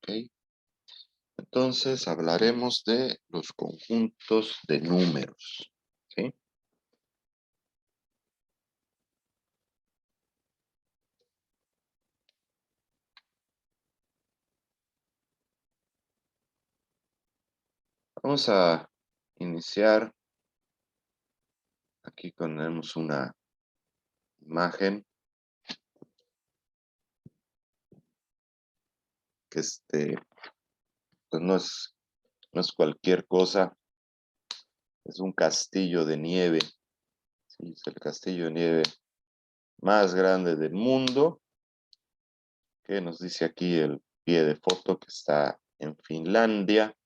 ¿Ok? Entonces hablaremos de los conjuntos de números. ¿Sí? Vamos a iniciar. Aquí tenemos una imagen que pues no es cualquier cosa, es un castillo de nieve. Sí, es el castillo de nieve más grande del mundo, que nos dice aquí el pie de foto que está en Finlandia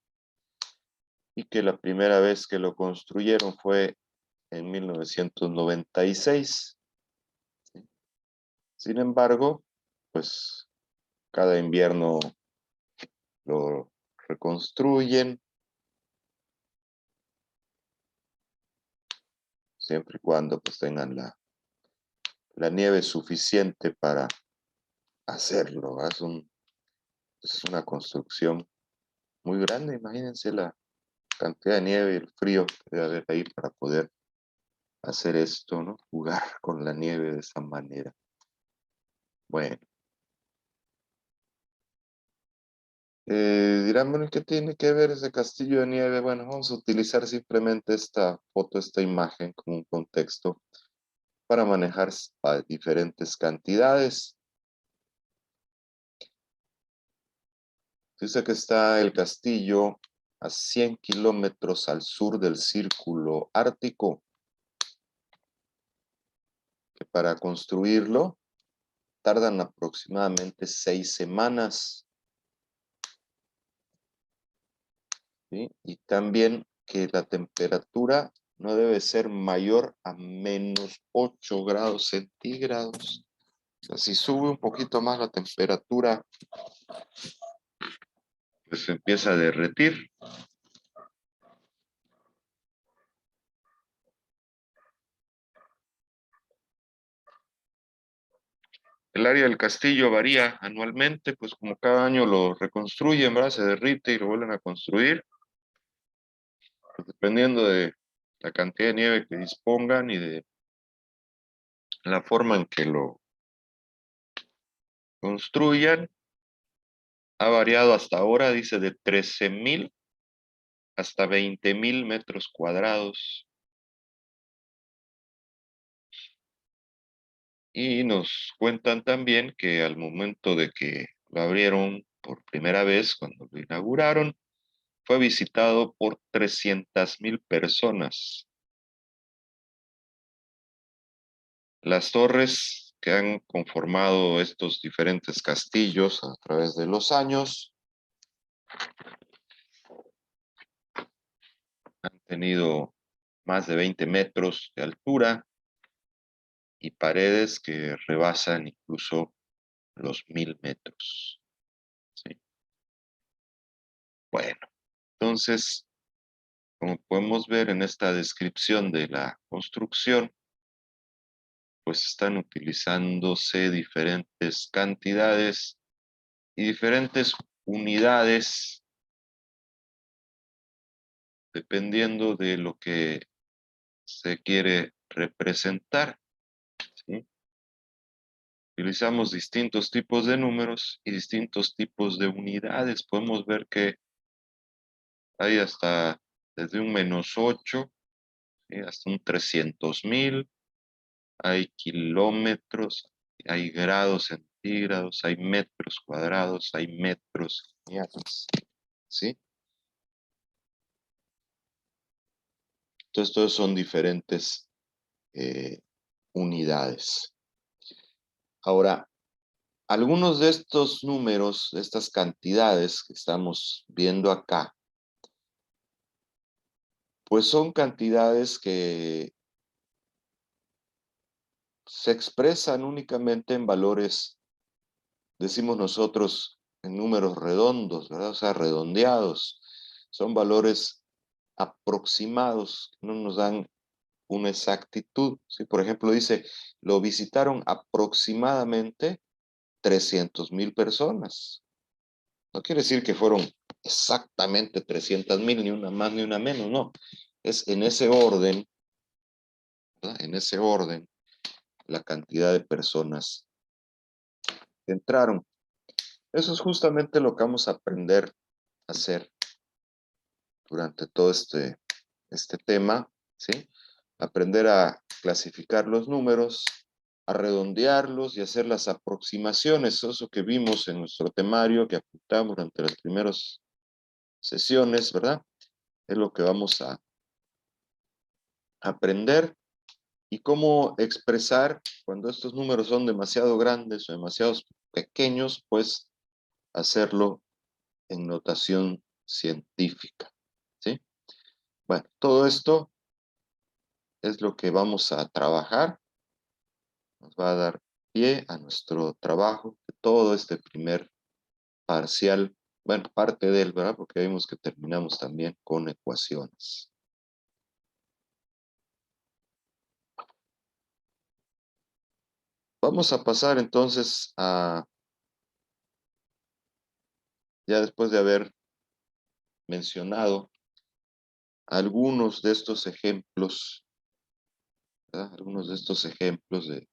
y que la primera vez que lo construyeron fue en 1996. ¿Sí? Sin embargo, pues cada invierno lo reconstruyen, siempre y cuando pues tengan la nieve suficiente para hacerlo, ¿verdad? Es una construcción muy grande, imagínense la cantidad de nieve y el frío que debe haber ahí para poder hacer esto, ¿no? Jugar con la nieve de esa manera. Bueno, dirán, bueno, ¿qué tiene que ver ese castillo de nieve? Bueno, vamos a utilizar simplemente esta foto, esta imagen como un contexto para manejar diferentes cantidades. Dice que está el castillo a 100 kilómetros al sur del Círculo Ártico, que para construirlo tardan aproximadamente 6 semanas. ¿Sí? Y también que la temperatura no debe ser mayor a menos 8 grados centígrados. O sea, si sube un poquito más la temperatura, pues se empieza a derretir. El área del castillo varía anualmente, pues como cada año lo reconstruyen, ¿verdad? Se derrite y lo vuelven a construir, pues dependiendo de la cantidad de nieve que dispongan y de la forma en que lo construyan. Ha variado hasta ahora, dice, de 13,000 hasta 20,000 metros cuadrados. Y nos cuentan también que al momento de que lo abrieron por primera vez, cuando lo inauguraron, fue visitado por 300,000 personas. Las torres que han conformado estos diferentes castillos a través de los años han tenido más de 20 metros de altura y paredes que rebasan incluso los 1,000 metros. ¿Sí? Bueno, entonces, como podemos ver en esta descripción de la construcción, pues están utilizándose diferentes cantidades y diferentes unidades dependiendo de lo que se quiere representar. ¿Sí? Utilizamos distintos tipos de números y distintos tipos de unidades. Podemos ver que hay hasta desde un -8, ¿sí? Hasta un 300,000. Hay kilómetros, hay grados centígrados, hay metros cuadrados, hay metros lineales, ¿sí? Entonces, todos son diferentes unidades. Ahora, algunos de estos números, de estas cantidades que estamos viendo acá, pues son cantidades que se expresan únicamente en valores, decimos nosotros, en números redondos, ¿verdad? O sea, redondeados. Son valores aproximados, no nos dan una exactitud. ¿Sí? Por ejemplo, dice, lo visitaron aproximadamente 300,000 personas. No quiere decir que fueron exactamente 300,000, ni una más ni una menos, no. Es en ese orden, ¿verdad? En ese orden, la cantidad de personas que entraron. Eso es justamente lo que vamos a aprender a hacer durante todo este tema, ¿sí? Aprender a clasificar los números, a redondearlos y hacer las aproximaciones, eso que vimos en nuestro temario, que apuntamos durante las primeras sesiones, ¿verdad? Es lo que vamos a aprender y cómo expresar cuando estos números son demasiado grandes o demasiado pequeños, pues hacerlo en notación científica, ¿sí? Bueno, todo esto es lo que vamos a trabajar, nos va a dar pie a nuestro trabajo de todo este primer parcial, bueno, parte de él, ¿verdad? Porque vimos que terminamos también con ecuaciones. Vamos a pasar entonces a, ya después de haber mencionado algunos de estos ejemplos, ¿verdad? Algunos de estos ejemplos de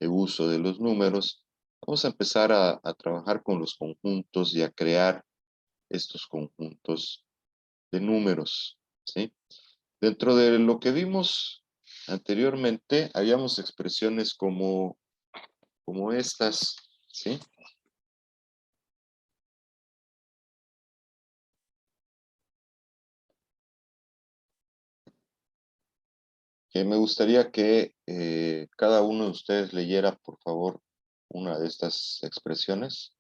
uso de los números, vamos a empezar a trabajar con los conjuntos y a crear estos conjuntos de números, ¿sí? Dentro de lo que vimos anteriormente, habíamos expresiones como estas, ¿sí? Que me gustaría que cada uno de ustedes leyera, por favor, una de estas expresiones.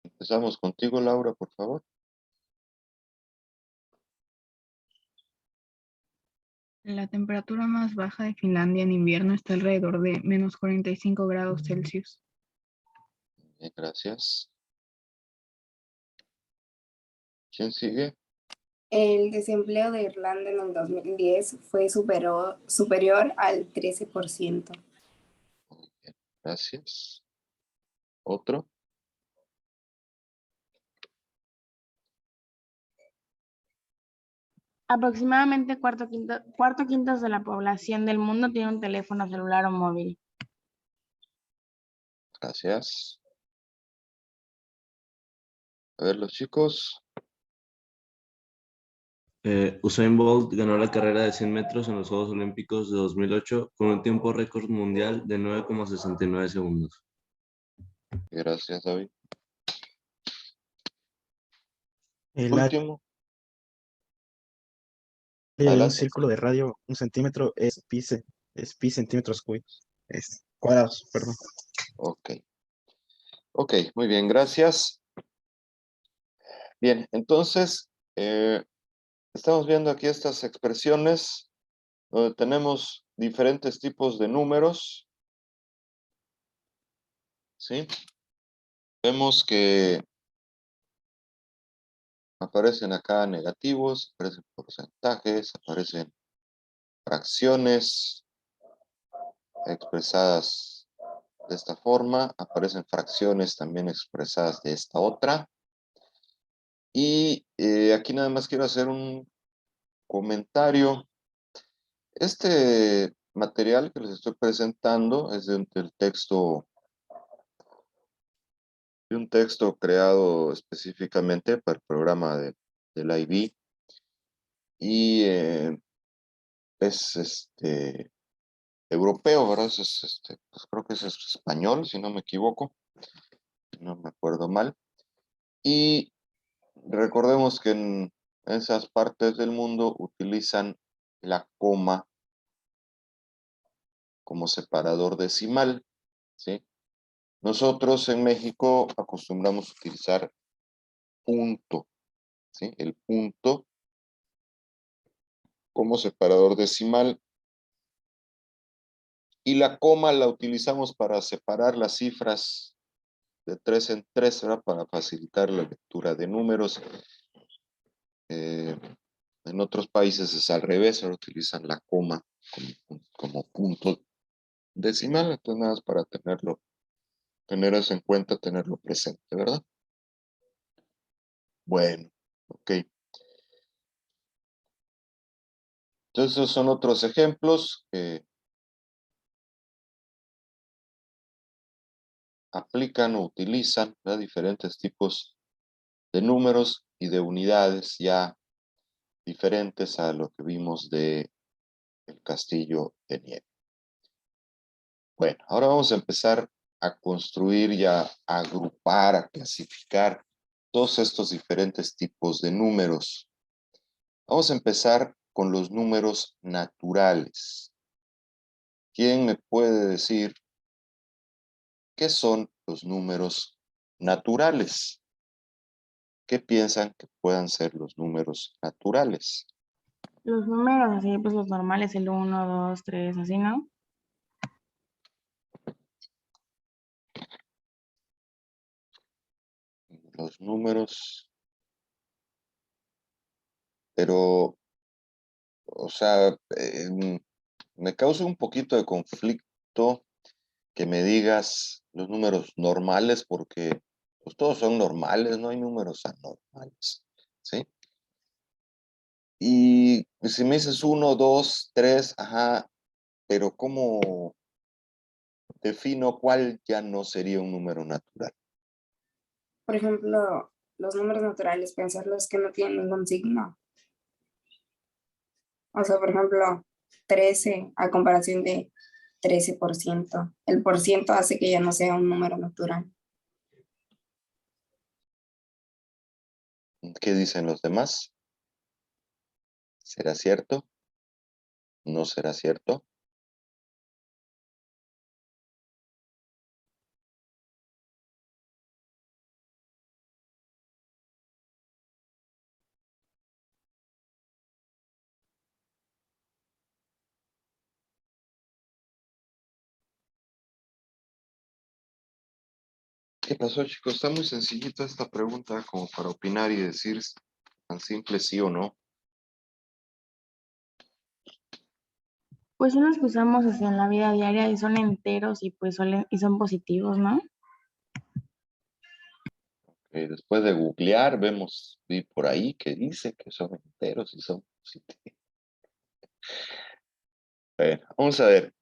Empezamos contigo, Laura, por favor. La temperatura más baja de Finlandia en invierno está alrededor de menos 45 grados Celsius. Bien, gracias. ¿Quién sigue? El desempleo de Irlanda en el 2010 fue superior al 13%. Muy bien, gracias. ¿Otro? Aproximadamente cuarto quintos de la población del mundo tiene un teléfono celular o móvil. Gracias. A ver, los chicos. Usain Bolt ganó la carrera de 100 metros en los Juegos Olímpicos de 2008 con un tiempo récord mundial de 9,69 segundos. Gracias, David. El área Último. de un Adelante. círculo de radio, 1 centímetro, es pi centímetros cuadrados, perdón. Ok. Ok, muy bien, gracias. Bien, entonces, estamos viendo aquí estas expresiones donde tenemos diferentes tipos de números, ¿sí? Vemos que aparecen acá negativos, aparecen porcentajes, aparecen fracciones expresadas de esta forma, aparecen fracciones también expresadas de esta otra. Y aquí nada más quiero hacer un comentario. Este material que les estoy presentando es de un texto creado específicamente para el programa del IB y es europeo, ¿verdad? Pues creo que es español, si no me equivoco, no me acuerdo mal. Y recordemos que en esas partes del mundo utilizan la coma como separador decimal, ¿sí? Nosotros en México acostumbramos a utilizar punto, ¿sí? El punto como separador decimal y la coma la utilizamos para separar las cifras de 3 en 3, ¿verdad? Para facilitar la lectura de números. En otros países es al revés, ahora utilizan la coma como punto decimal, entonces nada más para tener eso en cuenta, tenerlo presente, ¿verdad? Bueno, ok. Entonces esos son otros ejemplos que aplican o utilizan, ¿verdad?, diferentes tipos de números y de unidades ya diferentes a lo que vimos de el castillo de nieve. Bueno, ahora vamos a empezar a construir y a agrupar, a clasificar todos estos diferentes tipos de números. Vamos a empezar con los números naturales. ¿Quién me puede decir qué son los números naturales? ¿Qué piensan que puedan ser los números naturales? Los números, así, pues los normales, el 1, 2, 3, así, ¿no? Los números, pero, o sea, me causa un poquito de conflicto que me digas los números normales porque pues, todos son normales, no hay números anormales, ¿sí? Y si me dices 1, 2, 3, ajá, pero ¿cómo defino cuál ya no sería un número natural? Por ejemplo, los números naturales, pensar los que no tienen ningún signo. O sea, por ejemplo, 13 a comparación de 13%. El por ciento hace que ya no sea un número natural. ¿Qué dicen los demás? ¿Será cierto? ¿No será cierto? ¿Qué pasó, chicos? Está muy sencillita esta pregunta como para opinar y decir tan simple sí o no. Pues son los que usamos así en la vida diaria y son enteros y pues y son positivos, ¿no? Después de googlear, vi por ahí que dice que son enteros y son positivos. Bueno, vamos a ver.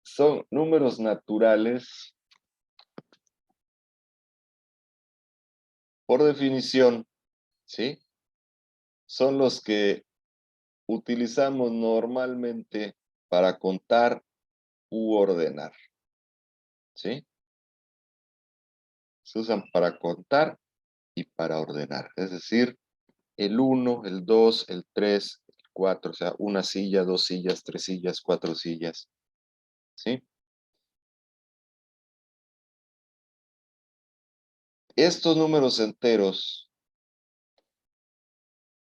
Son números naturales, por definición, ¿sí? Son los que utilizamos normalmente para contar u ordenar, ¿sí? Se usan para contar y para ordenar. Es decir, el 1, el 2, el 3, el 4, o sea, una silla, dos sillas, tres sillas, cuatro sillas, ¿sí? Estos números enteros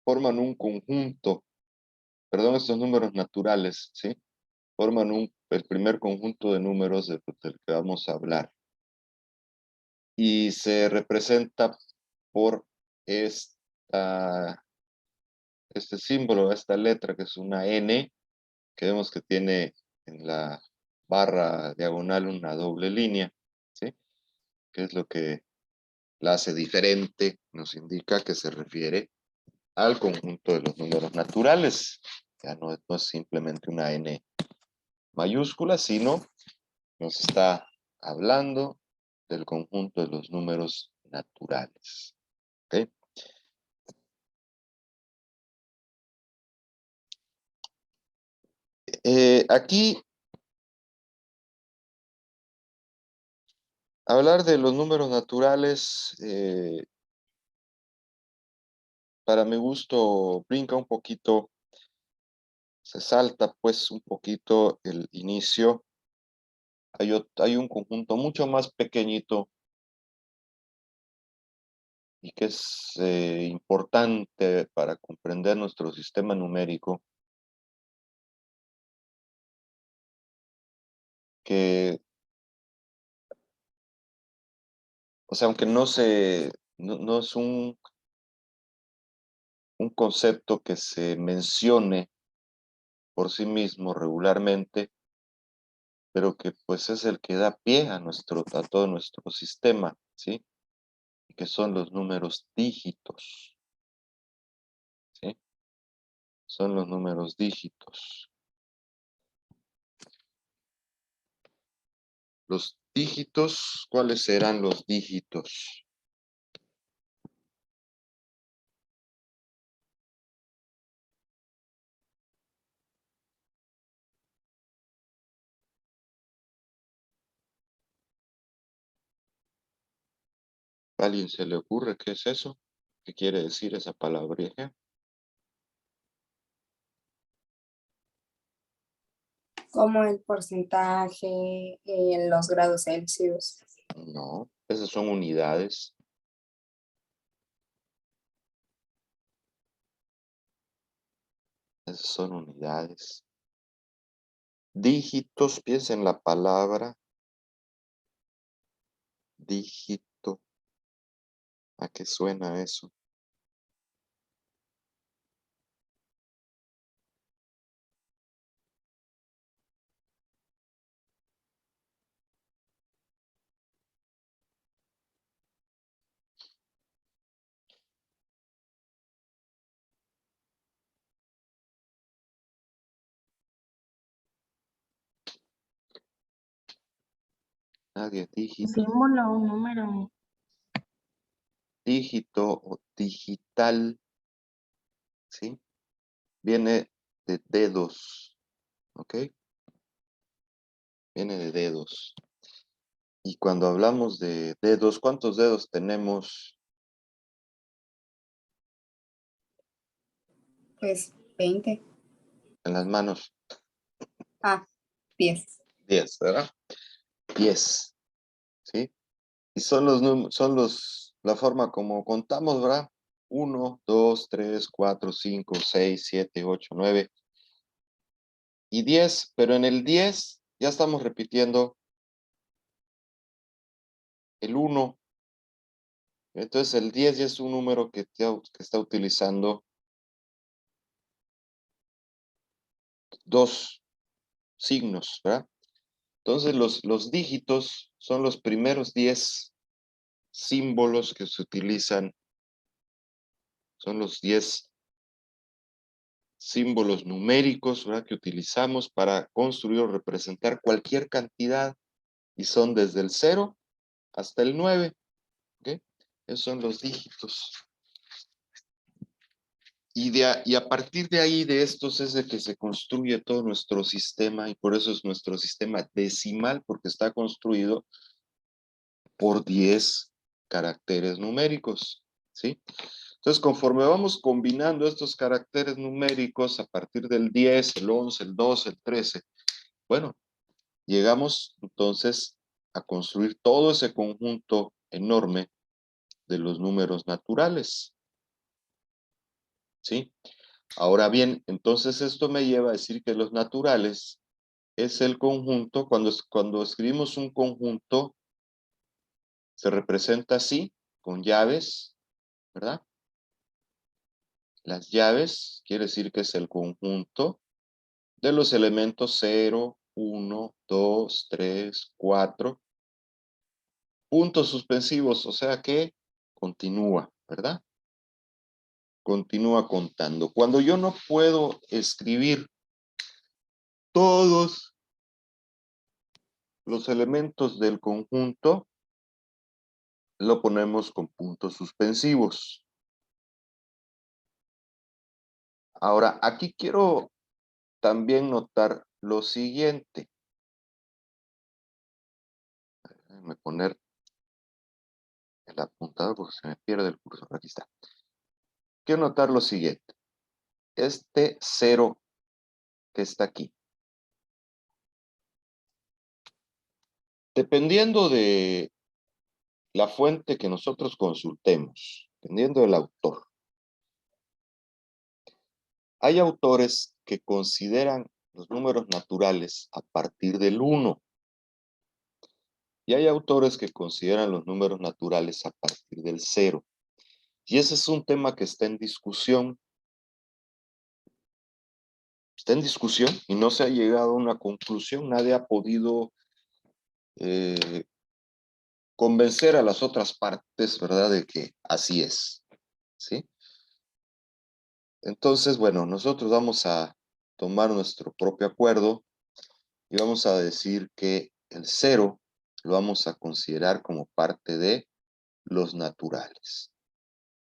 forman un conjunto, perdón, estos números naturales, ¿sí? Forman el primer conjunto de números del que vamos a hablar. Y se representa por este símbolo, esta letra que es una N, que vemos que tiene en la barra diagonal una doble línea, ¿sí? Que es lo que la hace diferente, nos indica que se refiere al conjunto de los números naturales. Ya no es simplemente una N mayúscula, sino nos está hablando del conjunto de los números naturales. ¿Ok? Aquí, hablar de los números naturales, para mi gusto, brinca un poquito, se salta pues un poquito el inicio. Hay un conjunto mucho más pequeñito y que es importante para comprender nuestro sistema numérico, que, o sea, aunque no es un concepto que se mencione por sí mismo regularmente, pero que pues es el que da pie a todo nuestro sistema, ¿sí? Y que son los números dígitos, ¿sí? Son los números dígitos. Los dígitos, ¿cuáles serán los dígitos? ¿A alguien se le ocurre qué es eso? ¿Qué quiere decir esa palabra? Como el porcentaje, los grados Celsius. No, esas son unidades. Esas son unidades. Dígitos, piensa en la palabra dígito. ¿A qué suena eso? Nadie, dígito. Símbolo, un número. Dígito o digital, ¿sí? Viene de dedos, ¿ok? Viene de dedos. Y cuando hablamos de dedos, ¿cuántos dedos tenemos? Pues 20. En las manos? Ah, 10. 10, ¿verdad? 10, ¿sí? Y la forma como contamos, ¿verdad? 1, 2, 3, 4, 5, 6, 7, 8, 9 y 10, pero en el 10 ya estamos repitiendo el 1. Entonces el 10 ya es un número que está utilizando dos signos, ¿verdad? Entonces los dígitos son los primeros 10 símbolos que se utilizan, son los 10 símbolos numéricos, ¿verdad?, que utilizamos para construir o representar cualquier cantidad, y son desde el 0 hasta el 9, ¿ok? Esos son los dígitos. Y a partir de ahí, de estos, es de que se construye todo nuestro sistema, y por eso es nuestro sistema decimal, porque está construido por 10 caracteres numéricos, ¿sí? Entonces, conforme vamos combinando estos caracteres numéricos, a partir del 10, el 11, el 12, el 13, bueno, llegamos entonces a construir todo ese conjunto enorme de los números naturales, ¿sí? Ahora bien, entonces esto me lleva a decir que los naturales es el conjunto, cuando escribimos un conjunto, se representa así, con llaves, ¿verdad? Las llaves quiere decir que es el conjunto de los elementos 0, 1, 2, 3, 4, puntos suspensivos, o sea que continúa, ¿verdad? Continúa contando. Cuando yo no puedo escribir todos los elementos del conjunto, lo ponemos con puntos suspensivos. Ahora, aquí quiero también notar lo siguiente. Déjenme poner el apuntador porque se me pierde el cursor. Aquí está. Quiero notar lo siguiente. Este 0 que está aquí. Dependiendo de la fuente que nosotros consultemos, dependiendo del autor, hay autores que consideran los números naturales a partir del 1 y hay autores que consideran los números naturales a partir del 0. Y ese es un tema que está en discusión está en discusión y no se ha llegado a una conclusión. Nadie ha podido convencer a las otras partes, ¿verdad?, de que así es, ¿sí? Entonces, bueno, nosotros vamos a tomar nuestro propio acuerdo y vamos a decir que el 0 lo vamos a considerar como parte de los naturales.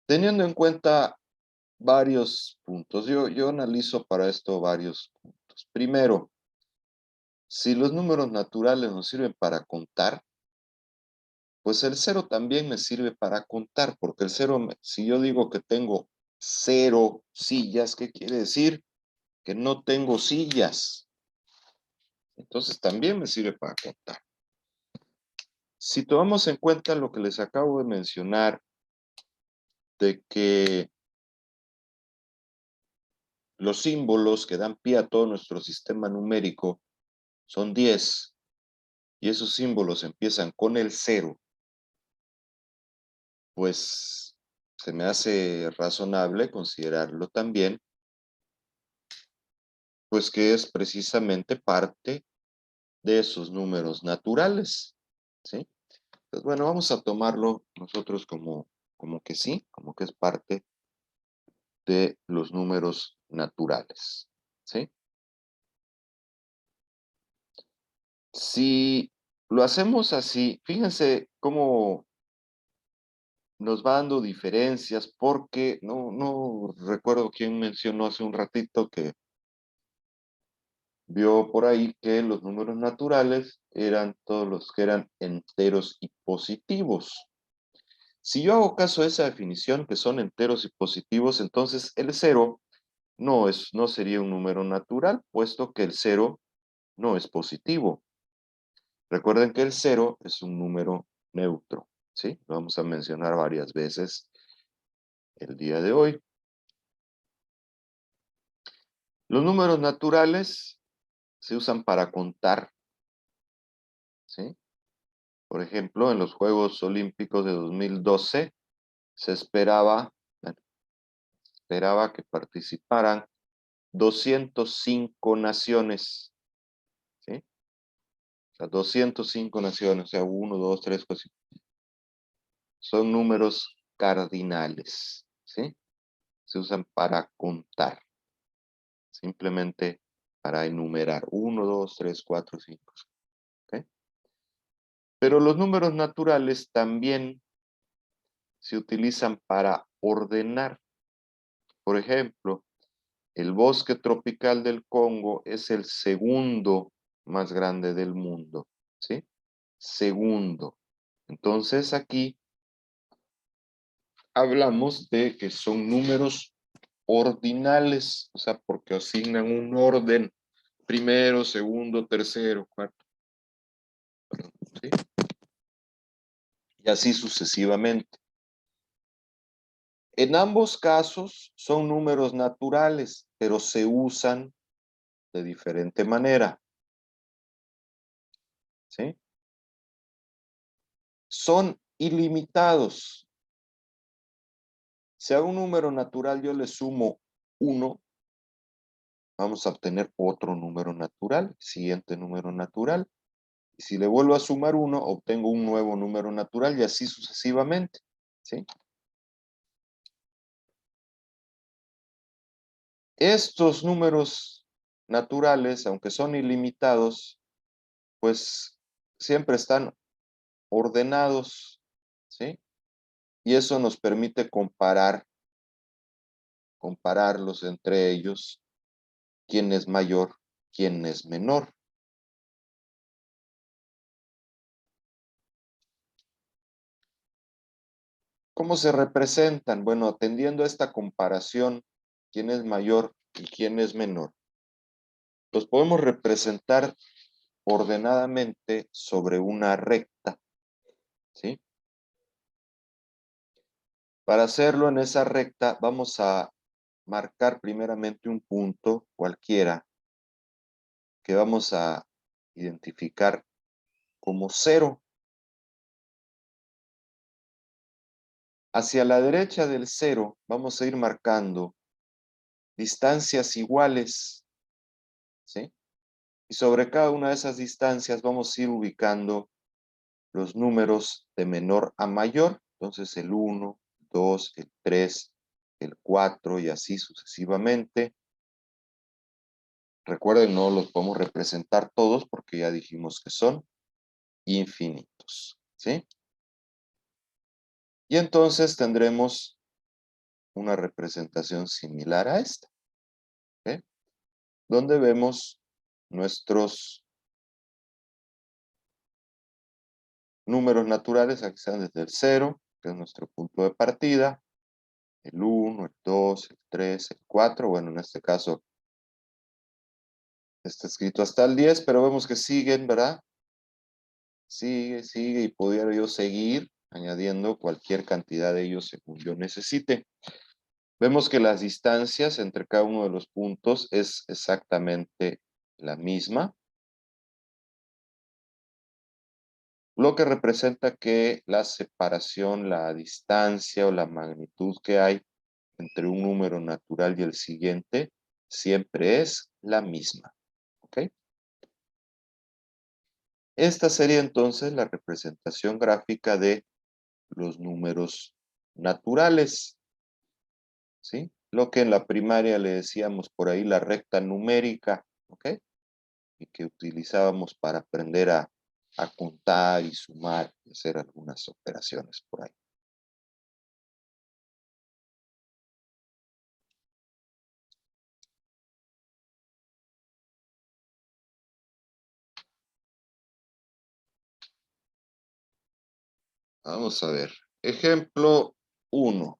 Teniendo en cuenta varios puntos, yo analizo para esto varios puntos. Primero, si los números naturales nos sirven para contar, pues el 0 también me sirve para contar, porque el 0, si yo digo que tengo 0 sillas, ¿qué quiere decir? Que no tengo sillas. Entonces también me sirve para contar. Si tomamos en cuenta lo que les acabo de mencionar, de que los símbolos que dan pie a todo nuestro sistema numérico son 10, y esos símbolos empiezan con el 0, pues se me hace razonable considerarlo también, pues que es precisamente parte de esos números naturales, ¿sí? Pues bueno, vamos a tomarlo nosotros como que sí, como que es parte de los números naturales, ¿sí? Si lo hacemos así, fíjense cómo nos va dando diferencias, porque no recuerdo quién mencionó hace un ratito que vio por ahí que los números naturales eran todos los que eran enteros y positivos. Si yo hago caso a esa definición, que son enteros y positivos, entonces el 0 no sería un número natural, puesto que el 0 no es positivo. Recuerden que el 0 es un número neutro, ¿sí? Lo vamos a mencionar varias veces el día de hoy. Los números naturales se usan para contar, ¿sí? Por ejemplo, en los Juegos Olímpicos de 2012 se esperaba que participaran 205 naciones, ¿sí? O sea, 205 naciones, o sea, 1, 2, 3, 4, 5. Son números cardinales, ¿sí? Se usan para contar, simplemente para enumerar. 1, 2, 3, 4, 5. ¿Ok? Pero los números naturales también se utilizan para ordenar. Por ejemplo, el bosque tropical del Congo es el segundo más grande del mundo, ¿sí? Segundo. Entonces aquí hablamos de que son números ordinales, o sea, porque asignan un orden, primero, segundo, tercero, cuarto, ¿sí? Y así sucesivamente. En ambos casos son números naturales, pero se usan de diferente manera, ¿sí? Son ilimitados. Si a un número natural yo le sumo 1, vamos a obtener otro número natural, siguiente número natural. Y si le vuelvo a sumar 1, obtengo un nuevo número natural y así sucesivamente, ¿sí? Estos números naturales, aunque son ilimitados, pues siempre están ordenados, ¿sí? Y eso nos permite compararlos entre ellos, quién es mayor, quién es menor. ¿Cómo se representan? Bueno, atendiendo a esta comparación, quién es mayor y quién es menor, los podemos representar ordenadamente sobre una recta, ¿sí? Para hacerlo en esa recta, vamos a marcar primeramente un punto cualquiera que vamos a identificar como 0. Hacia la derecha del 0 vamos a ir marcando distancias iguales ¿sí? Y sobre cada una de esas distancias vamos a ir ubicando los números de menor a mayor. Entonces el 1, 2, el 3, el 4 y así sucesivamente. Recuerden, no los podemos representar todos porque ya dijimos que son infinitos, ¿sí? Y entonces tendremos una representación similar a esta, ¿ok? Donde vemos nuestros números naturales, aquí están desde el 0, que es nuestro punto de partida, el 1, el 2, el 3, el 4, bueno, en este caso está escrito hasta el 10, pero vemos que siguen, ¿verdad? Sigue, y pudiera yo seguir añadiendo cualquier cantidad de ellos según yo necesite. Vemos que las distancias entre cada uno de los puntos es exactamente la misma, lo que representa que la separación, la distancia o la magnitud que hay entre un número natural y el siguiente siempre es la misma. ¿Ok? Esta sería entonces la representación gráfica de los números naturales, ¿sí? Lo que en la primaria le decíamos por ahí la recta numérica, ¿ok? Y que utilizábamos para aprender a contar y sumar y hacer algunas operaciones por ahí. Vamos a ver. Ejemplo 1.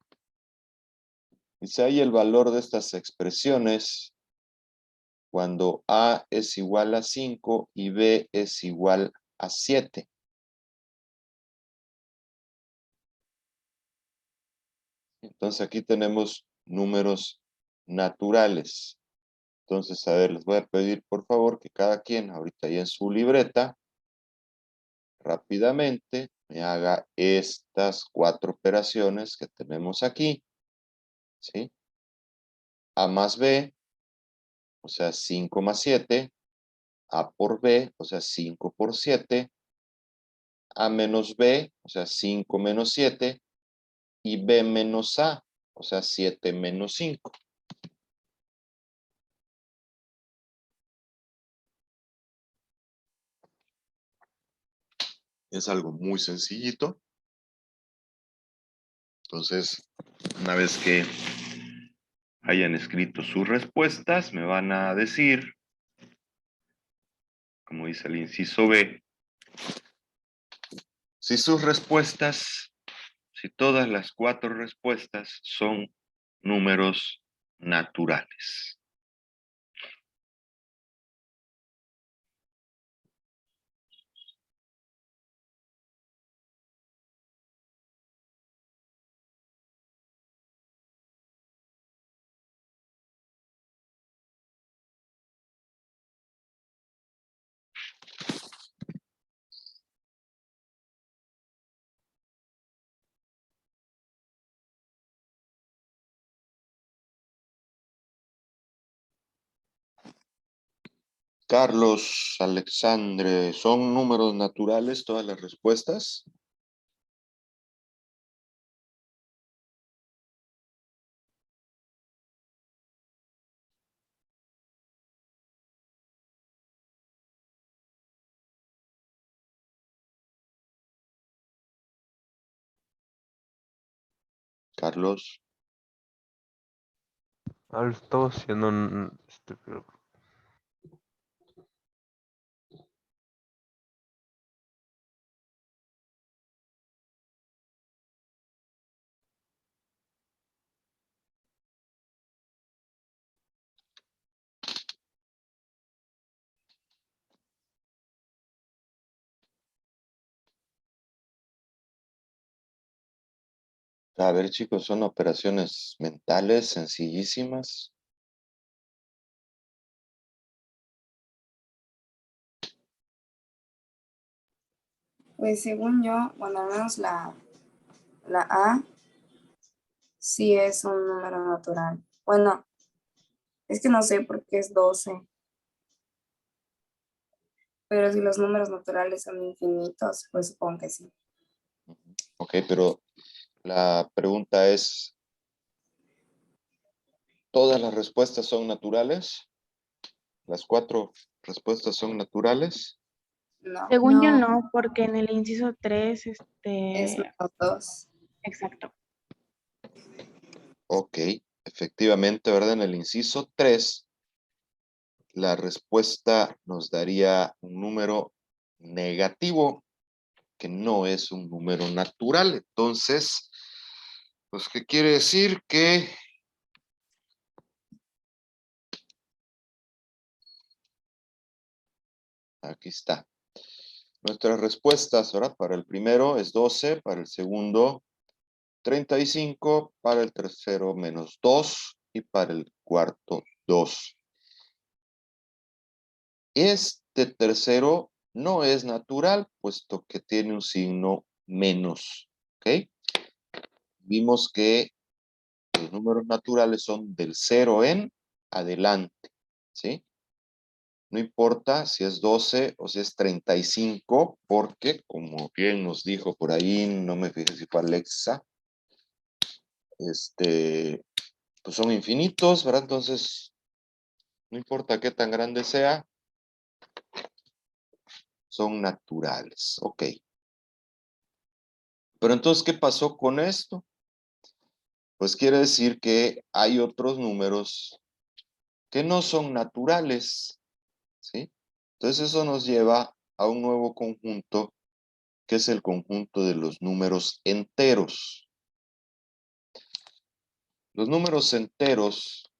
Dice ahí el valor de estas expresiones cuando A es igual a 5 y B es igual a 7. Entonces aquí tenemos números naturales. Entonces, a ver, les voy a pedir por favor que cada quien ahorita ya en su libreta rápidamente me haga estas 4 operaciones que tenemos aquí, ¿sí? A más B, o sea 5 más 7, A por B, o sea 5 por 7, A menos B, o sea 5 menos 7, y B menos A, o sea 7 menos 5. Es algo muy sencillito. Entonces, una vez que hayan escrito sus respuestas, me van a decir, como dice el inciso B, si sus respuestas, si todas las 4 respuestas son números naturales. Carlos, Alexandre, ¿son números naturales todas las respuestas? Carlos, Ahora estaba haciendo a ver chicos, son operaciones mentales sencillísimas. Pues según yo, bueno, al menos la A sí es un número natural. Bueno, es que no sé por qué es 12. Pero si los números naturales son infinitos, pues supongo que sí. Ok, pero la pregunta es, ¿todas las respuestas son naturales? ¿Las 4 respuestas son naturales? No, Según yo no, porque en el inciso 3, es menos 2. exacto. Ok, efectivamente, ¿verdad? En el inciso 3, la respuesta nos daría un número negativo, que no es un número natural. Entonces, pues, ¿qué quiere decir? Que aquí está. Nuestras respuestas, ¿verdad? Para el primero es 12, para el segundo 35, para el tercero menos 2 y para el cuarto 2. Este tercero no es natural, puesto que tiene un signo menos. ¿Ok? Vimos que los números naturales son del 0 en adelante. ¿Sí? No importa si es 12 o si es 35, porque como bien nos dijo por ahí, no me fijé si fue Alexa, pues son infinitos, ¿verdad? Entonces, no importa qué tan grande sea, son naturales. Ok. Pero entonces, ¿qué pasó con esto? Pues quiere decir que hay otros números que no son naturales, ¿sí? Entonces eso nos lleva a un nuevo conjunto, que es el conjunto de los números enteros. Los números enteros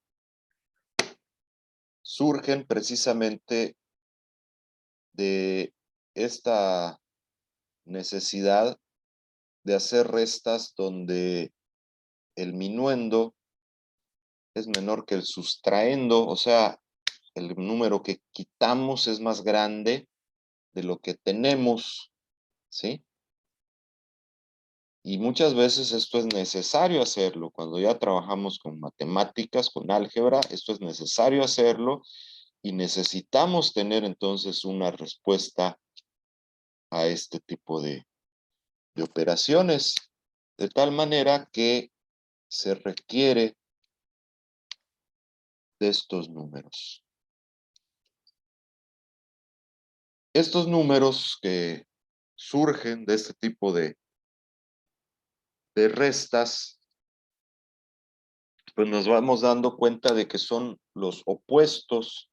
surgen precisamente de esta necesidad de hacer restas donde el minuendo es menor que el sustraendo, o sea, el número que quitamos es más grande de lo que tenemos, ¿sí? Y muchas veces esto es necesario hacerlo. Cuando ya trabajamos con matemáticas, con álgebra, esto es necesario hacerlo y necesitamos tener entonces una respuesta a este tipo de operaciones, de tal manera que se requiere de estos números. Estos números que surgen de este tipo de restas, pues nos vamos dando cuenta de que son los opuestos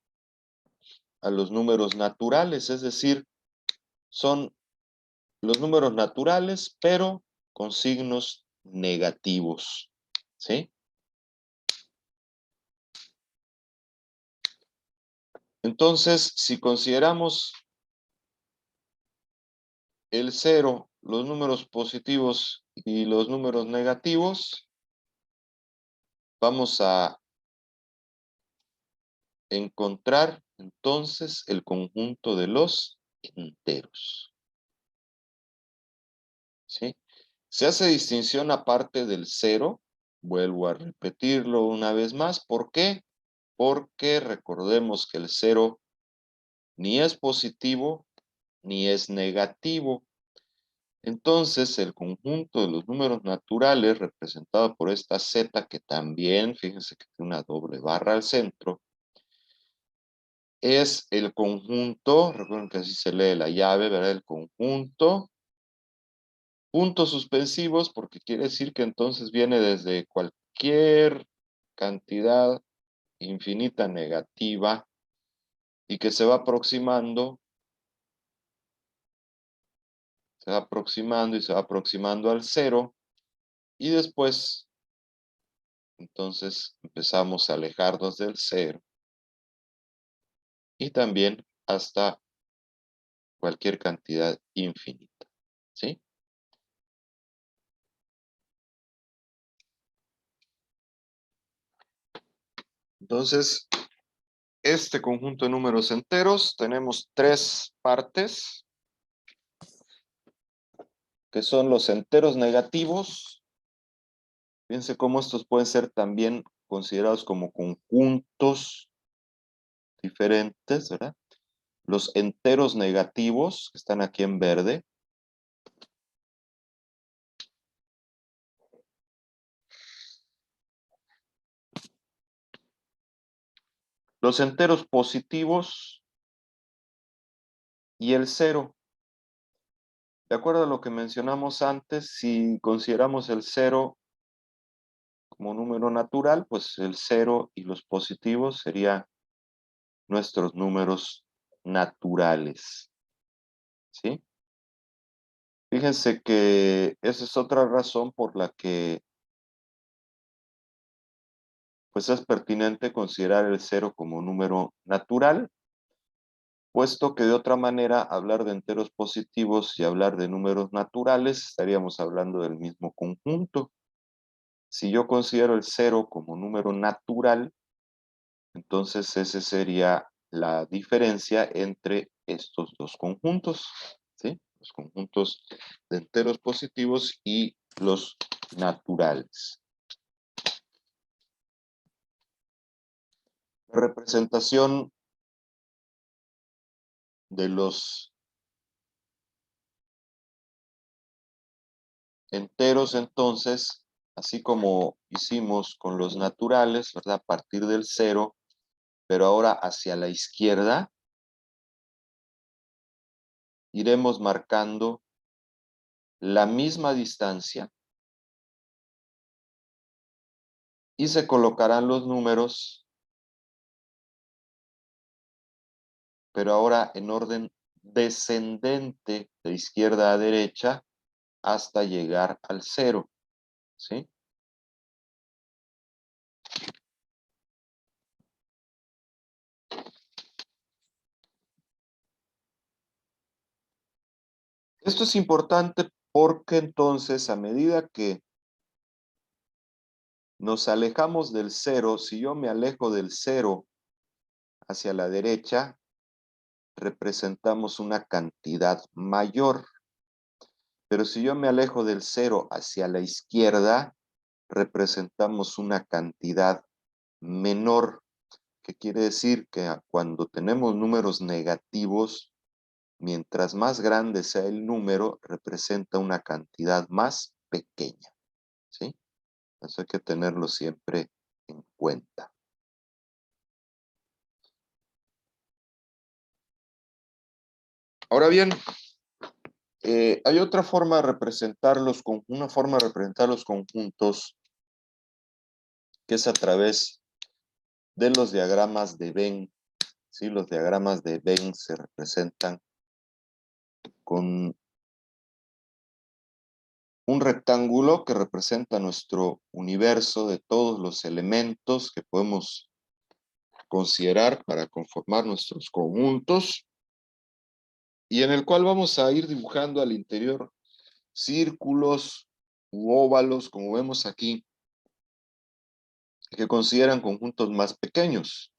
a los números naturales, es decir, son los números naturales, pero con signos negativos, ¿sí? Entonces, si consideramos el 0, los números positivos y los números negativos, vamos a encontrar entonces el conjunto de los enteros, ¿sí? Se hace distinción aparte del 0, vuelvo a repetirlo una vez más, ¿por qué? Porque recordemos que el 0 ni es positivo ni es negativo. Entonces, el conjunto de los números naturales, representado por esta Z, que también, fíjense que tiene una doble barra al centro, es el conjunto, recuerden que así se lee la llave, ¿verdad? El conjunto, puntos suspensivos, porque quiere decir que entonces viene desde cualquier cantidad infinita negativa y que se va aproximando y se va aproximando al 0 y después entonces empezamos a alejarnos del 0 y también hasta cualquier cantidad infinita, ¿sí? Entonces, este conjunto de números enteros tenemos 3 partes, que son los enteros negativos. Fíjense cómo estos pueden ser también considerados como conjuntos diferentes, ¿verdad? los enteros negativos, que están aquí en verde, los enteros positivos y el 0. De acuerdo a lo que mencionamos antes, si consideramos el 0 como número natural, pues el 0 y los positivos serían nuestros números naturales. ¿Sí? Fíjense que esa es otra razón por la que pues es pertinente considerar el 0 como número natural, puesto que de otra manera hablar de enteros positivos y hablar de números naturales estaríamos hablando del mismo conjunto. Si yo considero el 0 como número natural, entonces esa sería la diferencia entre estos dos conjuntos, ¿sí? Los conjuntos de enteros positivos y los naturales. La representación de los enteros, entonces, así como hicimos con los naturales, ¿verdad? A partir del 0, pero ahora hacia la izquierda, iremos marcando la misma distancia y se colocarán los números, pero ahora en orden descendente de izquierda a derecha hasta llegar al 0, ¿sí? Esto es importante porque entonces a medida que nos alejamos del 0, si yo me alejo del 0 hacia la derecha, representamos una cantidad mayor. Pero si yo me alejo del 0 hacia la izquierda, representamos una cantidad menor, que quiere decir que cuando tenemos números negativos, mientras más grande sea el número, representa una cantidad más pequeña, ¿sí? Eso hay que tenerlo siempre en cuenta. Ahora bien, hay otra forma de representar una forma de representar los conjuntos, que es a través de los diagramas de Venn. ¿Sí? Los diagramas de Venn se representan con un rectángulo que representa nuestro universo de todos los elementos que podemos considerar para conformar nuestros conjuntos, y en el cual vamos a ir dibujando al interior círculos u óvalos, como vemos aquí, que consideran conjuntos más pequeños.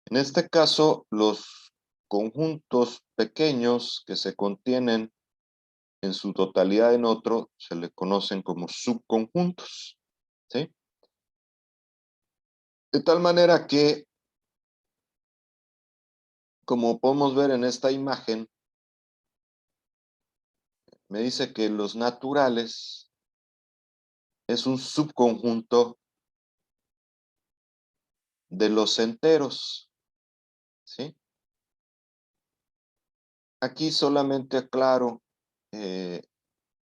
En este caso, los conjuntos pequeños que se contienen en su totalidad en otro se le conocen como subconjuntos, ¿sí? De tal manera que, como podemos ver en esta imagen, me dice que los naturales es un subconjunto de los enteros, ¿sí? Aquí solamente aclaro,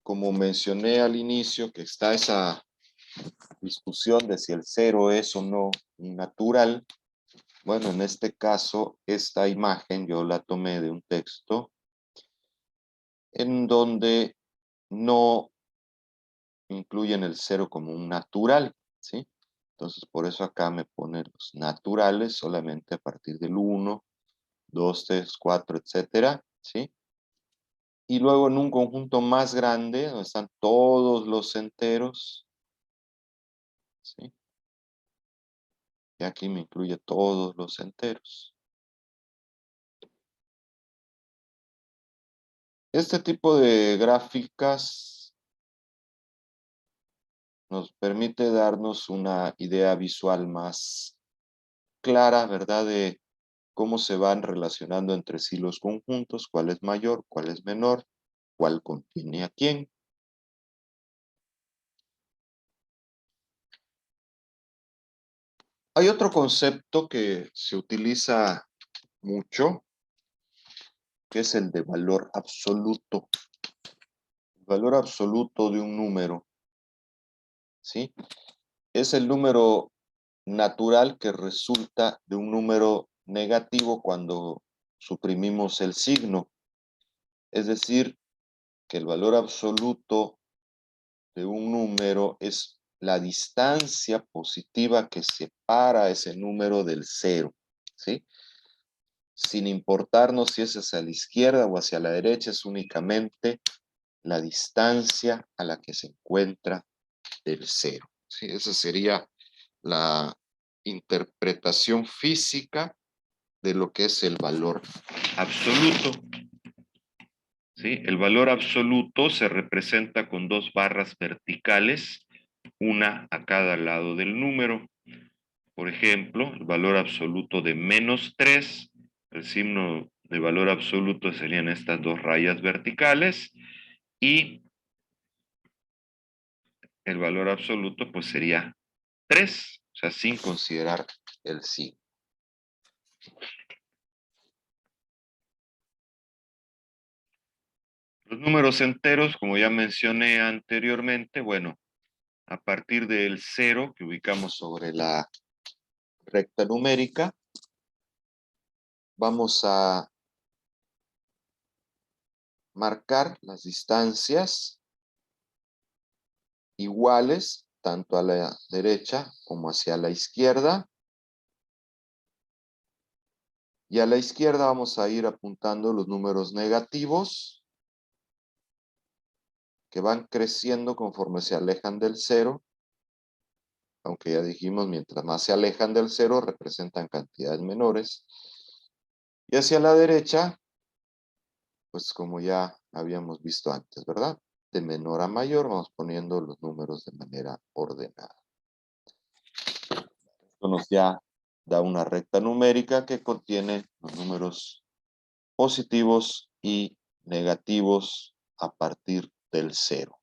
como mencioné al inicio, que está esa discusión de si el 0 es o no natural. Bueno, en este caso, esta imagen yo la tomé de un texto en donde no incluyen el 0 como un natural, ¿sí? Entonces, por eso acá me pone los naturales solamente a partir del 1, 2, 3, 4, etcétera, ¿sí? Y luego en un conjunto más grande, donde están todos los enteros, ¿sí? Y aquí me incluye todos los enteros. Este tipo de gráficas nos permite darnos una idea visual más clara, ¿verdad? De cómo se van relacionando entre sí los conjuntos, cuál es mayor, cuál es menor, cuál contiene a quién. Hay otro concepto que se utiliza mucho, que es el de valor absoluto. El valor absoluto de un número, ¿sí? Es el número natural que resulta de un número negativo cuando suprimimos el signo. Es decir, que el valor absoluto de un número es la distancia positiva que separa ese número del cero, ¿sí? Sin importarnos si es hacia la izquierda o hacia la derecha, es únicamente la distancia a la que se encuentra del cero, ¿sí? Esa sería la interpretación física de lo que es el valor absoluto. ¿Sí? El valor absoluto se representa con dos barras verticales, una a cada lado del número. Por ejemplo, el valor absoluto de -3, el signo de valor absoluto serían estas dos rayas verticales, y el valor absoluto pues sería 3, o sea, sin considerar el signo. Los números enteros, como ya mencioné anteriormente, bueno, a partir del 0 que ubicamos sobre la recta numérica, vamos a marcar las distancias iguales, tanto a la derecha como hacia la izquierda. Y a la izquierda vamos a ir apuntando los números negativos que van creciendo conforme se alejan del 0. Aunque ya dijimos, mientras más se alejan del 0, representan cantidades menores. Y hacia la derecha, pues como ya habíamos visto antes, ¿verdad? De menor a mayor vamos poniendo los números de manera ordenada. Esto nos ya da una recta numérica que contiene los números positivos y negativos a partir del 0.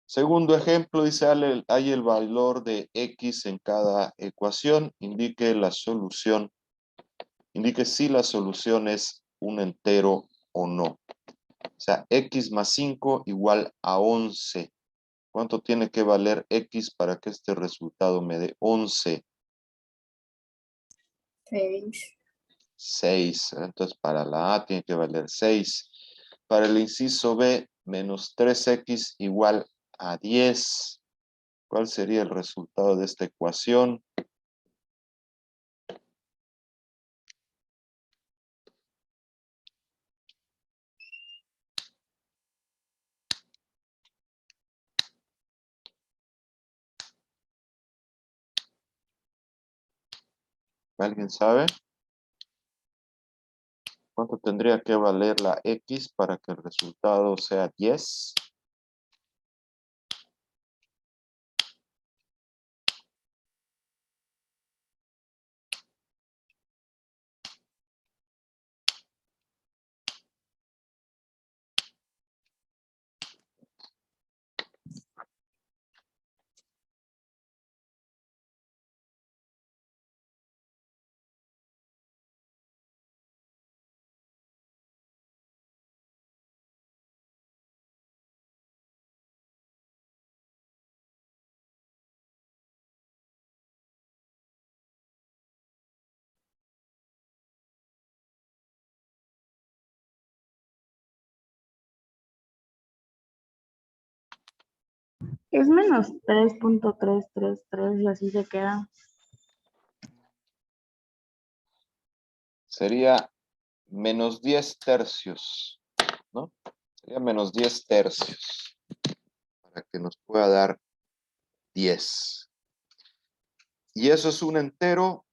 Segundo ejemplo, dice, hay el valor de x en cada ecuación, indique si la solución es un entero o no. O sea, x más 5 igual a 11. ¿Cuánto tiene que valer x para que este resultado me dé 11? 6. 6. Entonces, para la A tiene que valer 6. Para el inciso B, menos 3x igual a 10. ¿Cuál sería el resultado de esta ecuación? ¿Alguien sabe? ¿Cuánto tendría que valer la x para que el resultado sea 10? Es menos 3.333 y así se queda. Sería menos 10 tercios, ¿no? Sería menos 10 tercios para que nos pueda dar 10. ¿Y eso es un entero?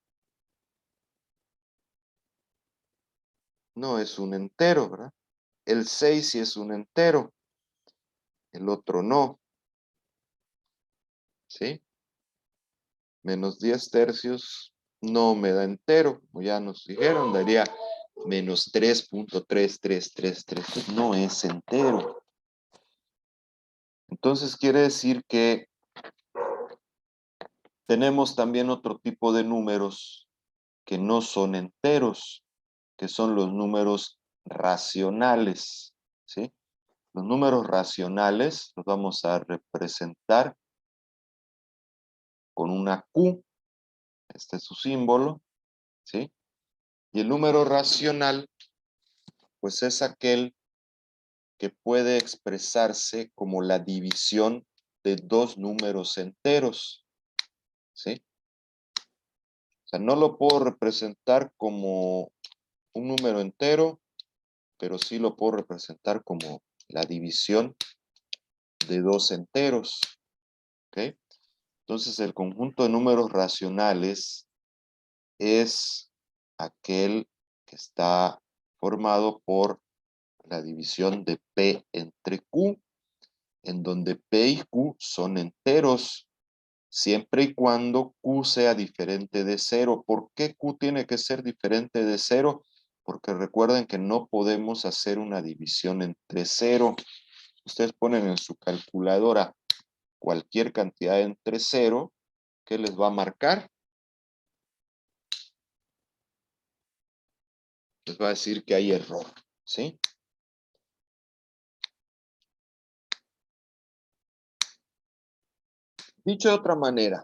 No es un entero, ¿verdad? El 6 sí es un entero, el otro no. ¿Sí? Menos 10 tercios no me da entero, como ya nos dijeron, daría menos 3.3333. No es entero. Entonces quiere decir que tenemos también otro tipo de números que no son enteros, que son los números racionales, ¿sí? Los números racionales los vamos a representar con una Q, este es su símbolo, ¿sí? Y el número racional, pues es aquel que puede expresarse como la división de dos números enteros, ¿sí? O sea, no lo puedo representar como un número entero, pero sí lo puedo representar como la división de dos enteros, ¿ok? Entonces, el conjunto de números racionales es aquel que está formado por la división de P entre Q, en donde P y Q son enteros, siempre y cuando Q sea diferente de 0. ¿Por qué Q tiene que ser diferente de 0? Porque recuerden que no podemos hacer una división entre 0. Ustedes ponen en su calculadora cualquier cantidad entre 0, ¿qué les va a marcar? Les va a decir que hay error, ¿sí? Dicho de otra manera,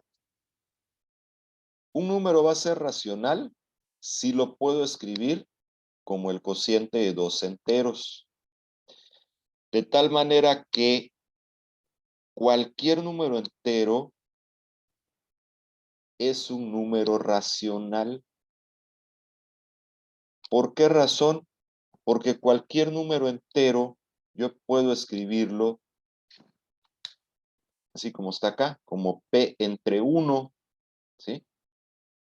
un número va a ser racional si lo puedo escribir como el cociente de dos enteros. De tal manera que cualquier número entero es un número racional. ¿Por qué razón? Porque cualquier número entero yo puedo escribirlo así como está acá, como P entre 1, ¿sí?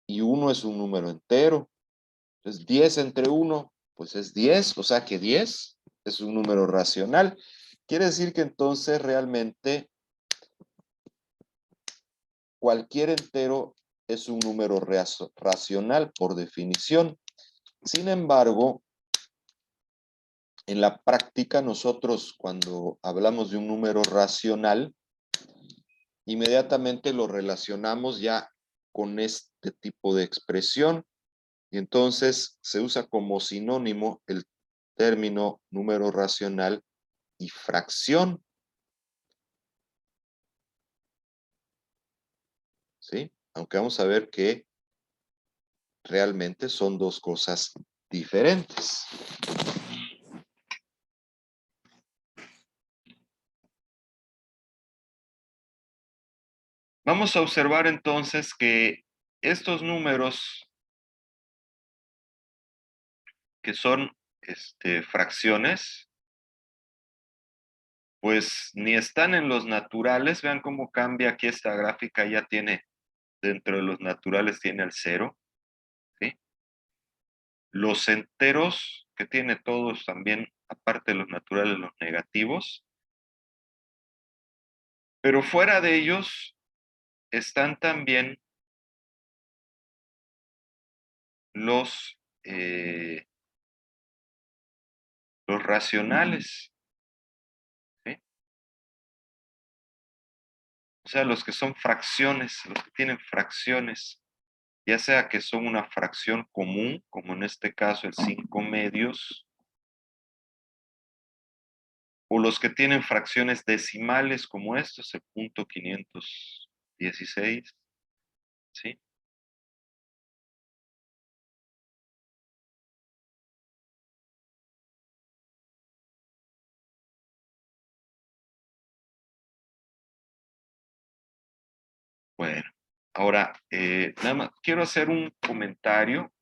Y 1 es un número entero. Entonces 10 entre 1, pues es 10, o sea que 10 es un número racional. Quiere decir que entonces realmente cualquier entero es un número racional por definición. Sin embargo, en la práctica nosotros cuando hablamos de un número racional, inmediatamente lo relacionamos ya con este tipo de expresión y entonces se usa como sinónimo el término número racional y fracción, ¿sí? Aunque vamos a ver que realmente son dos cosas diferentes. Vamos a observar entonces que estos números que son fracciones, pues ni están en los naturales. Vean cómo cambia aquí esta gráfica, ya tiene, dentro de los naturales tiene el 0, ¿sí? Los enteros, que tiene todos también, aparte de los naturales, los negativos. Pero fuera de ellos están también los racionales, ¿sí? O sea, los que son fracciones, los que tienen fracciones, ya sea que son una fracción común, como en este caso el 5 medios, o los que tienen fracciones decimales como estos, el punto 516, ¿sí? Bueno, ahora, nada más quiero hacer un comentario.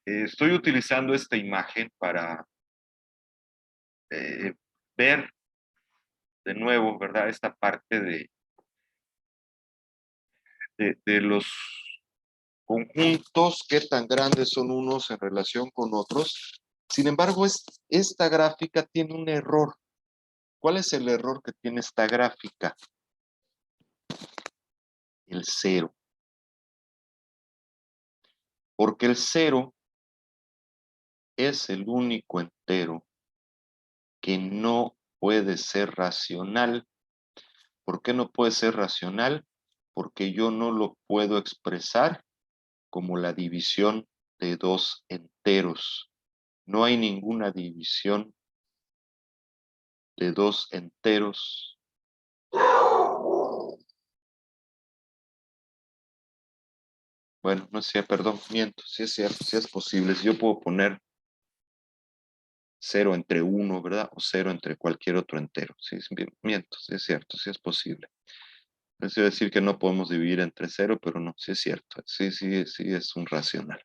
Estoy utilizando esta imagen para ver de nuevo, ¿verdad? Esta parte de los conjuntos, qué tan grandes son unos en relación con otros. Sin embargo, esta gráfica tiene un error. ¿Cuál es el error que tiene esta gráfica? el 0. Porque el 0 es el único entero que no puede ser racional. ¿Por qué no puede ser racional? Porque yo no lo puedo expresar como la división de dos enteros. No hay ninguna división de dos enteros bueno, no sé, perdón, miento, sí es cierto, sí es posible. Si yo puedo poner 0 entre 1, ¿verdad? O 0 entre cualquier otro entero. Sí, miento, sí es cierto, sí es posible. Es decir que no podemos dividir entre 0, pero no, sí es cierto. Sí, sí, sí es un racional.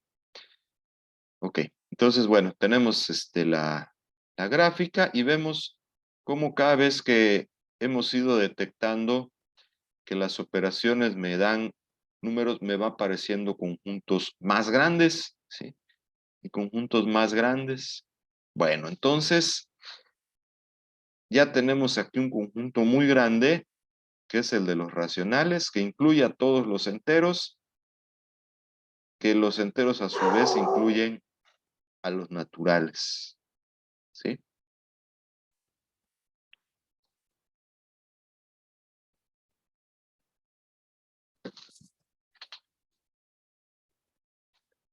Ok, entonces, bueno, tenemos la gráfica y vemos cómo cada vez que hemos ido detectando que las operaciones me dan números, me va apareciendo conjuntos más grandes, ¿sí? Y conjuntos más grandes. Bueno, entonces ya tenemos aquí un conjunto muy grande, que es el de los racionales, que incluye a todos los enteros, que los enteros a su vez incluyen a los naturales, ¿sí?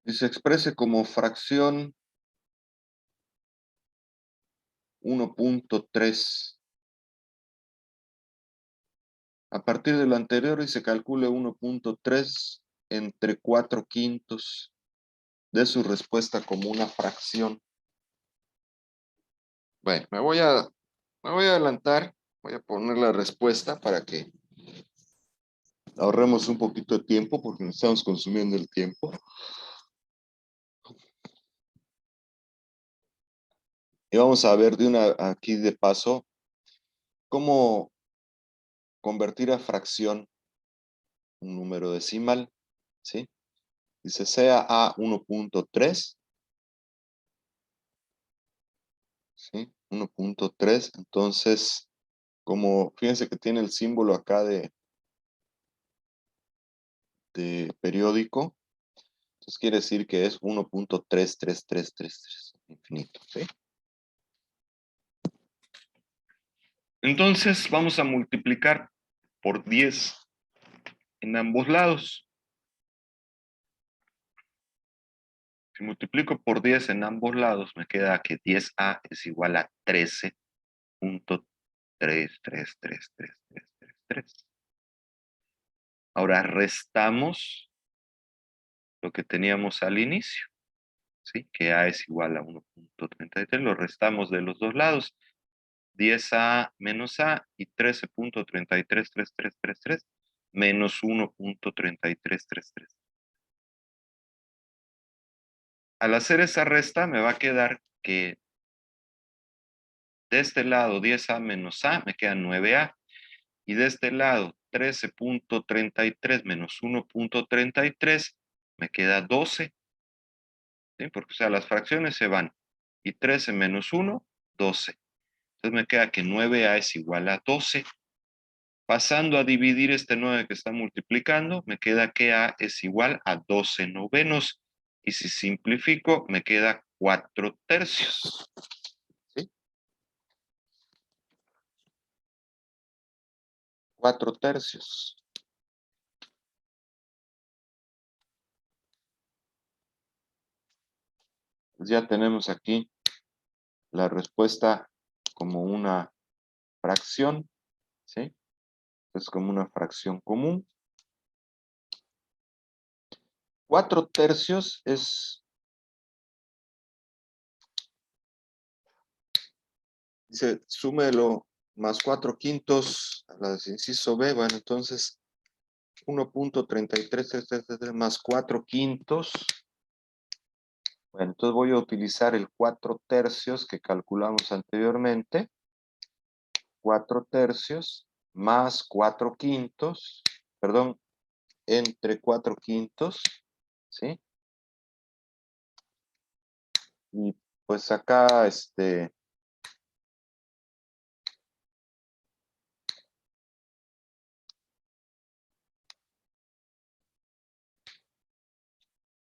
Y se exprese como fracción 1.3. A partir de lo anterior y se calcule 1.3 entre 4/5 de su respuesta como una fracción. Bueno, me voy a adelantar, voy a poner la respuesta para que ahorremos un poquito de tiempo porque nos estamos consumiendo el tiempo. Y vamos a ver aquí de paso cómo convertir a fracción un número decimal, ¿sí? Dice sea a 1.3, ¿sí? 1.3, entonces, como fíjense que tiene el símbolo acá de periódico, entonces quiere decir que es 1.33333, infinito, ¿sí? Entonces vamos a multiplicar por 10 en ambos lados. Si multiplico por 10 en ambos lados, me queda que 10a es igual a 13.3333333. Ahora restamos lo que teníamos al inicio, ¿sí? Que a es igual a 1.33, lo restamos de los dos lados. 10a menos a y 13.333333 menos 1.3333. Al hacer esa resta me va a quedar que de este lado 10a menos a me queda 9a y de este lado 13.33 menos 1.33 me queda 12, ¿sí? Porque o sea, las fracciones se van y 13 menos 1, 12. Entonces me queda que 9a es igual a 12. Pasando a dividir este 9 que está multiplicando, me queda que a es igual a 12 novenos. Y si simplifico, me queda 4/3. ¿Sí? 4/3. Pues ya tenemos aquí la respuesta como una fracción, ¿sí? Es como una fracción común. 4/3 es, dice, súmelo más 4/5 a la de inciso B, bueno, entonces 1.33 más 4/5. Bueno, entonces voy a utilizar el 4/3 que calculamos anteriormente. 4/3 más 4/5, perdón, entre 4/5, ¿sí? Y pues acá,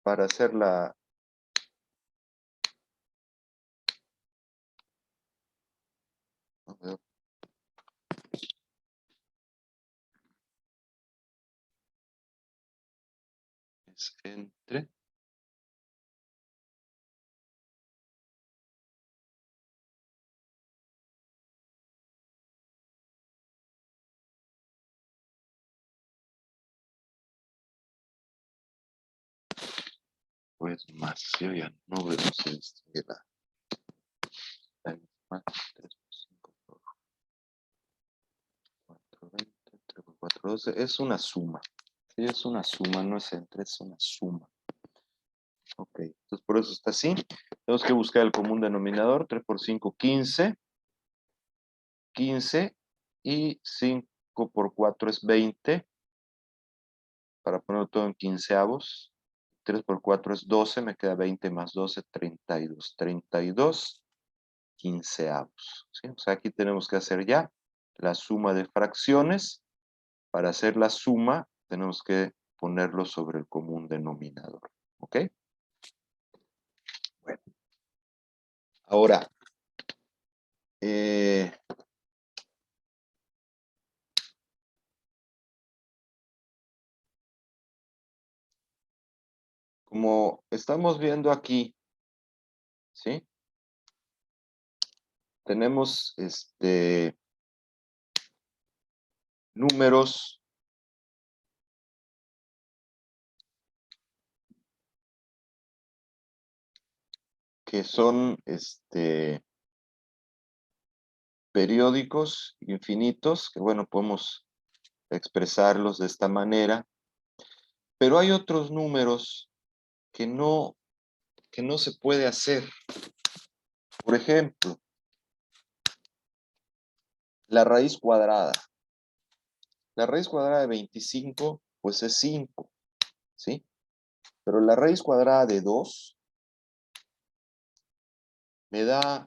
para hacer la... A ver. Es entre... Pues más, yo ya no veo si distingue la misma. 3 por 5 por 4, 20, 3 por 4, 12. Es una suma. Sí, es una suma, no es entre, es una suma. Ok, entonces por eso está así. Tenemos que buscar el común denominador. 3 por 5, 15. 15 y 5 por 4 es 20. Para ponerlo todo en quinceavos. 3 por 4 es 12, me queda 20 más 12, 32. 32 quinceavos. ¿Sí? O sea, aquí tenemos que hacer ya la suma de fracciones. Para hacer la suma, tenemos que ponerlo sobre el común denominador. ¿Ok? Bueno. Ahora, como estamos viendo aquí, ¿sí? Tenemos números que son periódicos infinitos, que bueno, podemos expresarlos de esta manera, pero hay otros números que no se puede hacer. Por ejemplo, la raíz cuadrada. La raíz cuadrada de 25, pues es 5, ¿sí? Pero la raíz cuadrada de 2 me da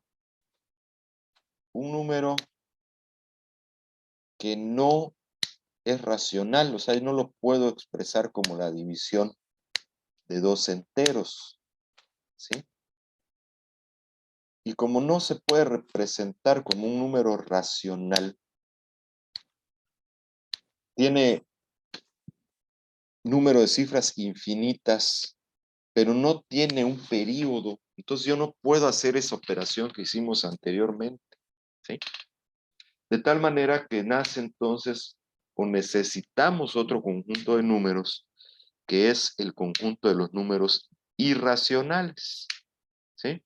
un número que no es racional, o sea, no lo puedo expresar como la división de dos enteros, ¿sí? Y como no se puede representar como un número racional, tiene número de cifras infinitas, pero no tiene un período, entonces yo no puedo hacer esa operación que hicimos anteriormente, ¿sí? De tal manera que nace entonces, o necesitamos otro conjunto de números, que es el conjunto de los números irracionales, ¿sí?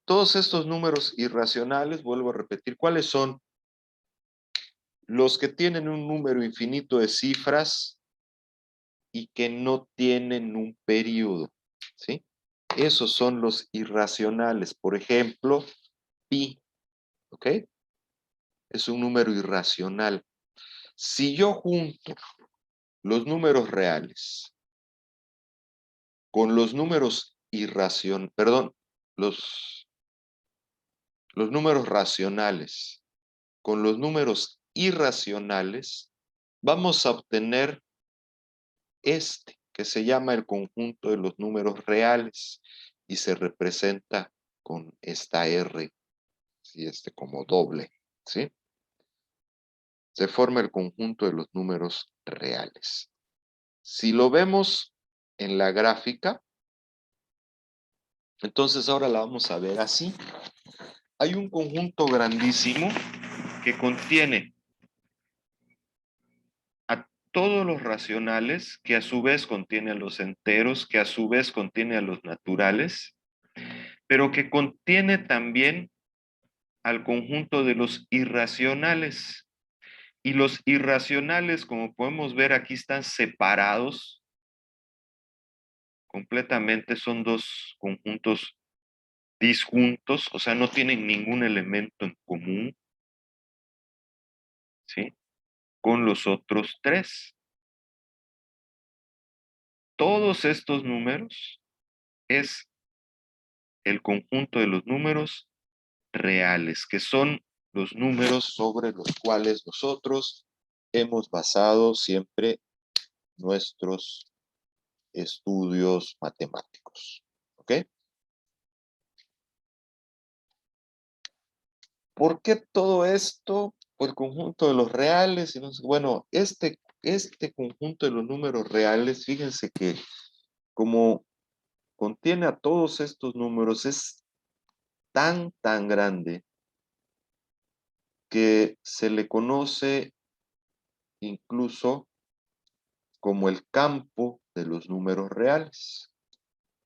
Todos estos números irracionales, vuelvo a repetir, ¿cuáles son? Los que tienen un número infinito de cifras y que no tienen un periodo, ¿sí? Esos son los irracionales. Por ejemplo, pi, ¿ok? Es un número irracional. Si yo junto los números reales con los números los números racionales con los números irracionales, vamos a obtener que se llama el conjunto de los números reales y se representa con esta R, y como doble, ¿sí? Se forma el conjunto de los números reales. Si lo vemos en la gráfica, entonces ahora la vamos a ver así. Hay un conjunto grandísimo que contiene a todos los racionales, que a su vez contiene a los enteros, que a su vez contiene a los naturales, pero que contiene también al conjunto de los irracionales. Y los irracionales, como podemos ver aquí, están separados completamente, son dos conjuntos disjuntos, o sea, no tienen ningún elemento en común, ¿sí? Con los otros tres. Todos estos números es el conjunto de los números reales, que son los números sobre los cuales nosotros hemos basado siempre nuestros estudios matemáticos. ¿Ok? ¿Por qué todo esto? Por el conjunto de los reales. Bueno, este conjunto de los números reales, fíjense que como contiene a todos estos números, es tan grande que se le conoce incluso como el campo de los números reales.